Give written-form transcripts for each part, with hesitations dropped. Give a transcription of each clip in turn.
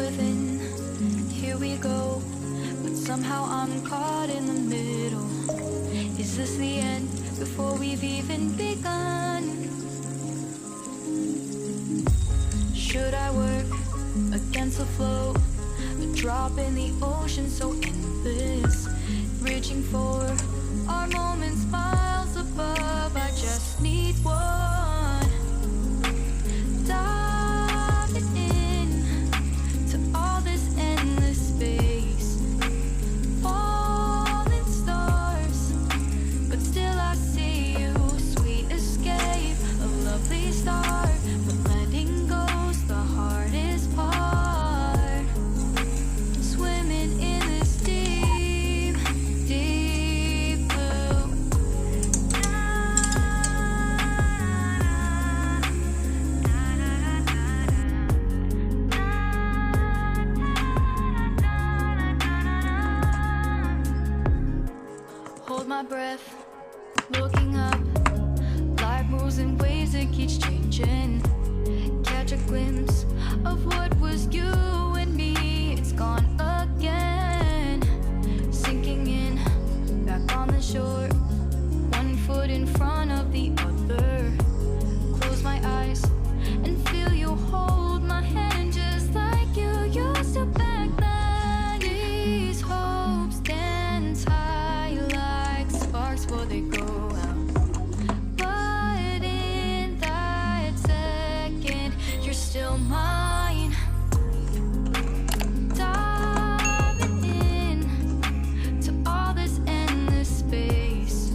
within, here we go. But somehow I'm caught in the middle. Is this the end before we've even begun? Should I work against the flow? A drop in the ocean so endless, reaching for our moments miles above. I just need one. Diving in to all this endless space, falling stars, but still I see you. Sweet escape, a lovely start, but letting go's the hardest part. Swimming in this deep, deep blue. Hold my breath, looking up. Life moves in ways that keeps changing. Catch a glimpse of what was you and me. It's gone again. Sinking in, back on the shore. One foot in front of the other. Close my eyes and feel you hold my hand just like you used to back then. These hopes dance high like sparks before they go out. But in that second, you're still mine. Diving in to all this endless space,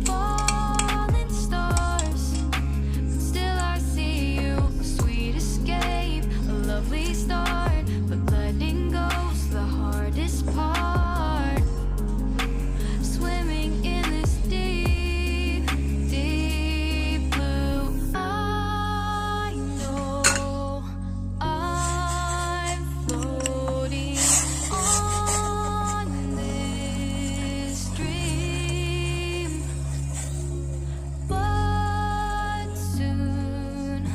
falling stars, but still I see you. A sweet escape, a lovely start, but letting go's the hardest part. Swimming in this deep, deep blue. I know I'm floating on this dream, but soon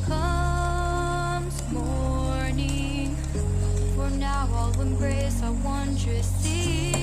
comes morning. For now I'll embrace our wondrous sea.